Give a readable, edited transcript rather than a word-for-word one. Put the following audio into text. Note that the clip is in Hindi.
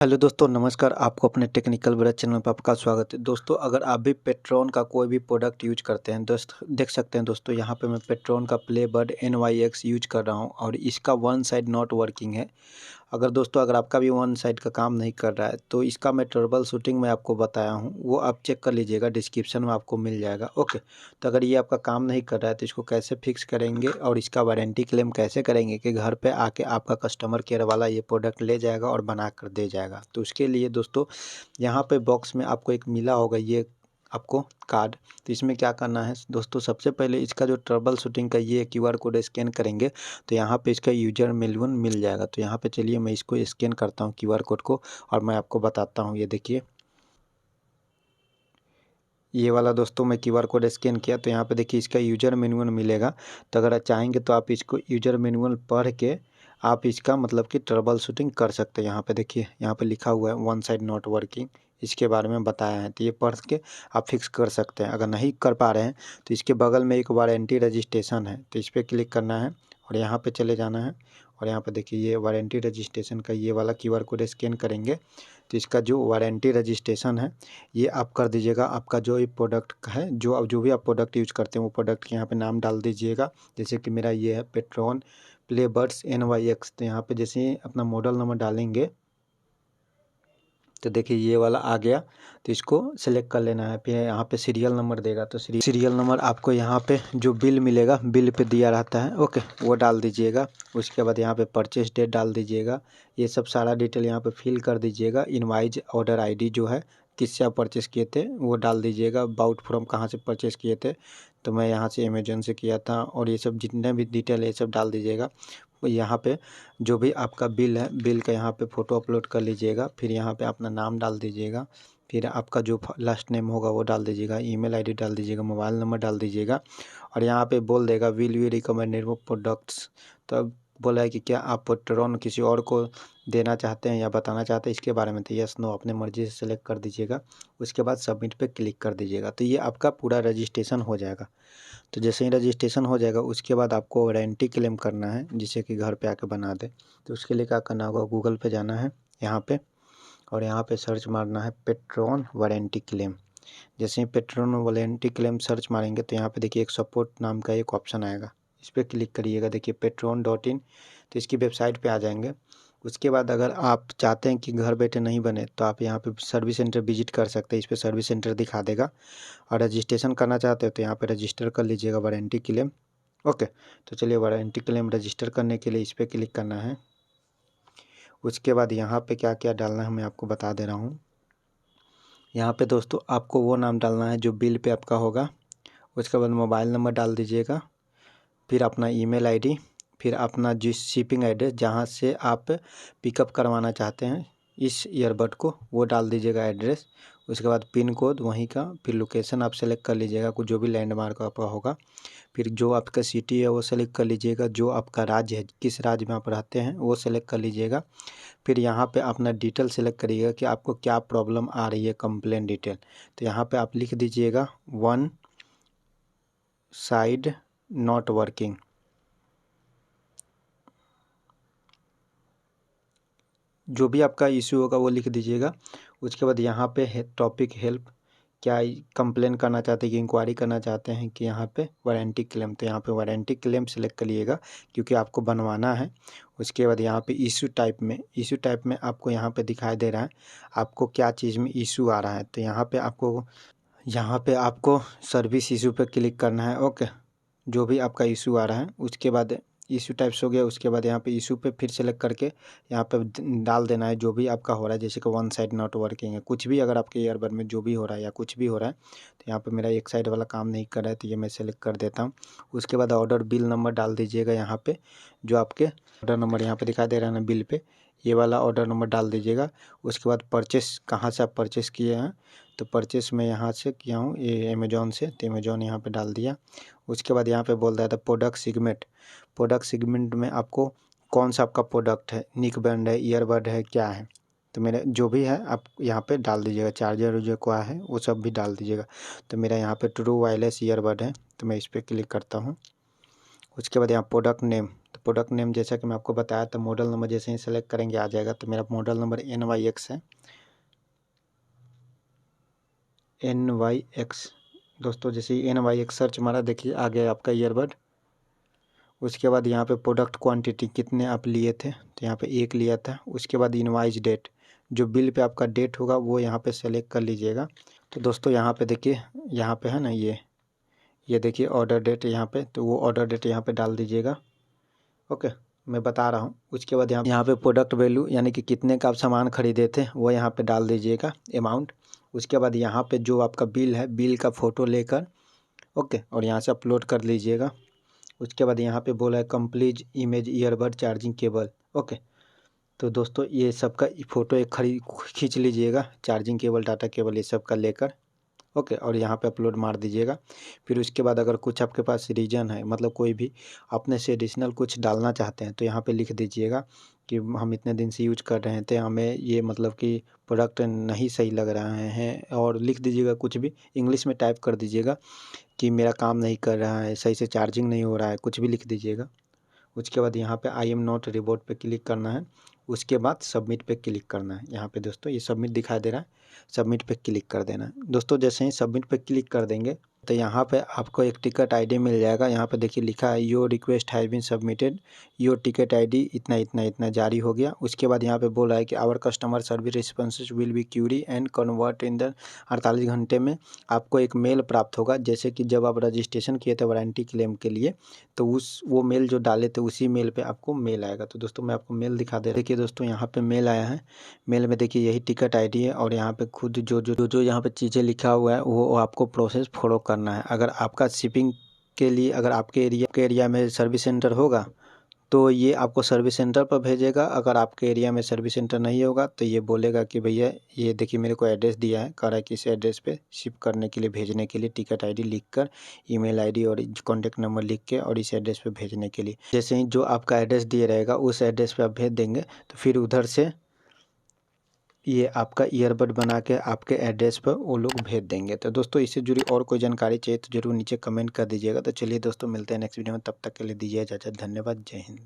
हेलो दोस्तों, नमस्कार। आपको अपने टेक्निकल ब्रदर चैनल पर आपका स्वागत है। दोस्तों, अगर आप भी पेट्रॉन का कोई भी प्रोडक्ट यूज करते हैं, देख सकते हैं दोस्तों, यहाँ पे मैं पेट्रॉन का प्लेबड NYX यूज कर रहा हूँ और इसका वन साइड नॉट वर्किंग है। अगर आपका भी वन साइड का काम नहीं कर रहा है तो इसका मैं ट्रबल शूटिंग में आपको बताया हूँ, वो आप चेक कर लीजिएगा, डिस्क्रिप्शन में आपको मिल जाएगा। ओके, तो अगर ये आपका काम नहीं कर रहा है तो इसको कैसे फिक्स करेंगे और इसका वारंटी क्लेम कैसे करेंगे कि घर पे आके आपका कस्टमर केयर वाला ये प्रोडक्ट ले जाएगा और बना कर दे जाएगा। तो उसके लिए दोस्तों, यहाँ पे बॉक्स में आपको एक मिला होगा ये आपको कार्ड। तो इसमें क्या करना है दोस्तों, सबसे पहले इसका जो ट्रबल शूटिंग का ये QR कोड स्कैन करेंगे तो यहाँ पे इसका यूजर मैनुअल मिल जाएगा। तो यहाँ पे चलिए मैं इसको स्कैन करता हूँ QR कोड को और मैं आपको बताता हूँ। ये देखिए, ये वाला दोस्तों मैं QR कोड स्कैन किया तो यहाँ पे देखिए इसका यूजर मैनुअल मिलेगा। तो अगर आप चाहेंगे तो आप इसको यूजर मैनुअल पढ़ के आप इसका मतलब कि ट्रबल शूटिंग कर सकते हैं। यहाँ पे देखिए, यहाँ पे लिखा हुआ है वन साइड नॉट वर्किंग, इसके बारे में बताया है। तो ये पढ़ के आप फिक्स कर सकते हैं। अगर नहीं कर पा रहे हैं तो इसके बगल में एक वारंटी रजिस्ट्रेशन है, तो इस पर क्लिक करना है और यहाँ पे चले जाना है। और यहाँ पे देखिए ये वारंटी रजिस्ट्रेशन का ये वाला QR कोड स्कैन करेंगे तो इसका जो वारंटी रजिस्ट्रेशन है ये आप कर दीजिएगा। आपका जो ये प्रोडक्ट है, जो भी आप प्रोडक्ट यूज करते हैं वो प्रोडक्ट के यहाँ पे नाम डाल दीजिएगा। जैसे कि मेरा ये है पेट्रॉन प्लेबड्स NYX। तो यहाँ पे जैसे ही अपना मॉडल नंबर डालेंगे तो देखिए ये वाला आ गया, तो इसको सेलेक्ट कर लेना है। फिर यहाँ पे सीरियल नंबर देगा, तो सीरियल नंबर आपको यहाँ पे जो बिल मिलेगा, बिल पे दिया रहता है, ओके, वो डाल दीजिएगा। उसके बाद यहाँ पे परचेस डेट डाल दीजिएगा। ये सब सारा डिटेल यहाँ पे फिल कर दीजिएगा। इनवाइज ऑर्डर ID जो है, किससे आप परचेस किए थे वो डाल दीजिएगा। बाउट फ्रॉम कहाँ से परचेस किए थे, तो मैं यहाँ से अमेजोन से किया था। और ये सब जितने भी डिटेल है ये सब डाल दीजिएगा। यहाँ पे जो भी आपका बिल है, बिल का यहाँ पे फ़ोटो अपलोड कर लीजिएगा। फिर यहाँ पे अपना नाम डाल दीजिएगा। फिर आपका जो लास्ट नेम होगा वो डाल दीजिएगा। ईमेल ID डाल दीजिएगा, मोबाइल नंबर डाल दीजिएगा। और यहाँ पे बोल देगा विल यू रिकमेंड प्रोडक्ट्स। तो अब बोला है कि क्या आप पेट्रॉन किसी और को देना चाहते हैं या बताना चाहते हैं इसके बारे में, तो यस नो अपने मर्जी से सेलेक्ट कर दीजिएगा। उसके बाद सबमिट पे क्लिक कर दीजिएगा। तो ये आपका पूरा रजिस्ट्रेशन हो जाएगा। तो जैसे ही रजिस्ट्रेशन हो जाएगा उसके बाद आपको वारंटी क्लेम करना है, जिसे कि घर पे आके बना दे। तो उसके लिए क्या करना होगा, गूगल पे जाना है यहाँ पे और यहाँ पे सर्च मारना है पेट्रॉन वारंटी क्लेम। जैसे ही पेट्रॉन वारंटी क्लेम सर्च मारेंगे तो यहाँ पे देखिए एक सपोर्ट नाम का एक ऑप्शन आएगा, इस पर क्लिक करिएगा। देखिए petrol.in, तो इसकी वेबसाइट पे आ जाएंगे। उसके बाद अगर आप चाहते हैं कि घर बैठे नहीं बने तो आप यहाँ पे सर्विस सेंटर विजिट कर सकते हैं। इस पर सर्विस सेंटर दिखा देगा। और रजिस्ट्रेशन करना चाहते हो तो यहाँ पे रजिस्टर कर लीजिएगा वारंटी क्लेम। ओके, तो चलिए वारंटी क्लेम रजिस्टर करने के लिए इस पर क्लिक करना है। उसके बाद यहाँ पे क्या क्या डालना है मैं आपको बता दे रहा हूँ। यहाँ पे दोस्तों आपको वो नाम डालना है जो बिल पे आपका होगा। उसके बाद मोबाइल नंबर डाल दीजिएगा। फिर अपना ईमेल ID, फिर अपना जिस शिपिंग एड्रेस जहाँ से आप पिकअप करवाना चाहते हैं इस ईयरबड को, वो डाल दीजिएगा एड्रेस। उसके बाद पिन कोड वहीं का, फिर लोकेशन आप सेलेक्ट कर लीजिएगा, कुछ जो भी लैंडमार्क आपका होगा। फिर जो आपका सिटी है वो सेलेक्ट कर लीजिएगा। जो आपका राज्य है, किस राज्य में आप रहते हैं वो सेलेक्ट कर लीजिएगा। फिर यहाँ पे अपना डिटेल सेलेक्ट करिएगा कि आपको क्या प्रॉब्लम आ रही है, कंप्लेन डिटेल। तो यहाँ पे आप लिख दीजिएगा वन साइड नॉट वर्किंग। जो भी आपका इशू होगा वो लिख दीजिएगा। उसके बाद यहाँ पे है टॉपिक हेल्प, क्या कंप्लेन करना चाहते हैं कि इंक्वायरी करना चाहते हैं कि यहाँ पे वारंटी क्लेम, तो यहाँ पे वारंटी क्लेम सेलेक्ट करिएगा क्योंकि आपको बनवाना है। उसके बाद यहाँ पे इशू टाइप में आपको यहाँ पे दिखाई दे रहा है आपको क्या चीज़ में इशू आ रहा है। तो यहाँ पे आपको सर्विस इशू पे क्लिक करना है। ओके, जो भी आपका इशू आ रहा है उसके बाद इशू टाइप्स हो गया। उसके बाद यहाँ पे इशू पे फिर सेलेक्ट करके यहाँ पे डाल देना है जो भी आपका हो रहा है। जैसे कि वन साइड नॉट वर्किंग है, कुछ भी अगर आपके ईयरबड में जो भी हो रहा है या कुछ भी हो रहा है, तो यहाँ पे मेरा एक साइड वाला काम नहीं कर रहा है तो ये मैं सेलेक्ट कर देता हूँ। उसके बाद ऑर्डर बिल नंबर डाल दीजिएगा यहाँ पे, जो आपके ऑर्डर नंबर यहाँ पे दिखाई दे रहा है ना बिल पे, ये वाला ऑर्डर नंबर डाल दीजिएगा। उसके बाद परचेस कहाँ से आप परचेस किए हैं, तो परचेस मैं यहाँ से किया हूँ ये अमेजोन से, तो अमेजोन यहाँ पे डाल दिया। उसके बाद यहाँ पे बोल रहा था प्रोडक्ट सेगमेंट में आपको कौन सा आपका प्रोडक्ट है, निक बैंड है, ईयरबड है, क्या है। तो मेरा जो भी है आप यहाँ पे डाल दीजिएगा, चार्जर जो क्या है वो सब भी डाल दीजिएगा। तो मेरा यहाँ पे ट्रू वायरलेस ईयरबड है तो मैं इस पर क्लिक करता हूँ। उसके बाद यहाँ प्रोडक्ट नेम, तो प्रोडक्ट नेम जैसा कि मैं आपको बताया था, मॉडल नंबर जैसे ही सेलेक्ट करेंगे आ जाएगा। तो मेरा मॉडल नंबर NYX है, NYX। दोस्तों जैसे ही NYX सर्च मारा, देखिए आ गया आपका ईयरबड। उसके बाद यहाँ पे प्रोडक्ट क्वांटिटी कितने आप लिए थे, तो यहाँ पे 1 लिया था। उसके बाद इनवाइस डेट, जो बिल पे आपका डेट होगा वो यहाँ पे सेलेक्ट कर लीजिएगा। तो दोस्तों यहाँ पे देखिए, यहाँ पे है ना ये देखिए ऑर्डर डेट यहाँ पे, तो वो ऑर्डर डेट यहाँ पे डाल दीजिएगा। ओके, मैं बता रहा हूँ। उसके बाद यहाँ पे प्रोडक्ट वैल्यू यानी कि कितने का आप सामान खरीदे थे वो यहाँ पे डाल दीजिएगा, अमाउंट। उसके बाद यहाँ पे जो आपका बिल है, बिल का फ़ोटो लेकर ओके, और यहाँ से अपलोड कर लीजिएगा। उसके बाद यहाँ पे बोला है complete image earbud charging cable. Okay, तो दोस्तों ये सब का फ़ोटो एक खींच लीजिएगा, चार्जिंग केबल, डाटा केबल, ये सब का लेकर ओके, और यहाँ पे अपलोड मार दीजिएगा। फिर उसके बाद अगर कुछ आपके पास रीज़न है, मतलब कोई भी अपने से एडिशनल कुछ डालना चाहते हैं, तो यहाँ पे लिख दीजिएगा कि हम इतने दिन से यूज कर रहे थे, हमें ये मतलब कि प्रोडक्ट नहीं सही लग रहा है, और लिख दीजिएगा कुछ भी, इंग्लिश में टाइप कर दीजिएगा कि मेरा काम नहीं कर रहा है, सही से चार्जिंग नहीं हो रहा है, कुछ भी लिख दीजिएगा। उसके बाद यहाँ पे आई एम नॉट रिबोट पे क्लिक करना है। उसके बाद सबमिट पे क्लिक करना है। यहाँ पे दोस्तों ये सबमिट दिखाई दे रहा है, सबमिट पे क्लिक कर देना है। दोस्तों जैसे ही सबमिट पे क्लिक कर देंगे तो यहाँ पे आपको एक टिकट आईडी मिल जाएगा। यहाँ पे देखिए लिखा है your request has been submitted, your ticket ID इतना इतना इतना जारी हो गया। उसके बाद यहाँ पे बोल रहा है कि our customer service responses will be query and convert in the 48 घंटे में आपको एक मेल प्राप्त होगा। जैसे कि जब आप रजिस्ट्रेशन किए थे वारंटी क्लेम के लिए, तो वो मेल जो डाले थे उसी मेल पे आपको मेल आएगा। तो दोस्तों मैं आपको मेल दिखा दे रहा हूँ। देखिए दोस्तों यहाँ पे मेल आया है। मेल में देखिए यही टिकट आईडी है, और यहाँ पे खुद जो यहाँ पे चीज़ें लिखा हुआ है वो आपको प्रोसेस फॉलो करना है। अगर आपका शिपिंग के लिए अगर आपके एरिया में सर्विस सेंटर होगा तो ये आपको सर्विस सेंटर पर भेजेगा। अगर आपके एरिया में सर्विस सेंटर नहीं होगा तो ये बोलेगा कि भैया ये देखिए मेरे को एड्रेस दिया है, कह रहा है कि इस एड्रेस पे शिप करने के लिए, भेजने के लिए टिकट आईडी लिखकर, ईमेल आईडी और कॉन्टैक्ट नंबर लिख के, और इस एड्रेस पे भेजने के लिए। जैसे ही जो आपका एड्रेस दिया रहेगा उस एड्रेस पे आप भेज देंगे, तो फिर उधर से ये आपका ईयरबड बना के आपके एड्रेस पर वो लोग भेज देंगे। तो दोस्तों इससे जुड़ी और कोई जानकारी चाहिए तो जरूर नीचे कमेंट कर दीजिएगा। तो चलिए दोस्तों मिलते हैं नेक्स्ट वीडियो में, तब तक के लिए दीजिए इजाज़त। धन्यवाद, जय हिंद।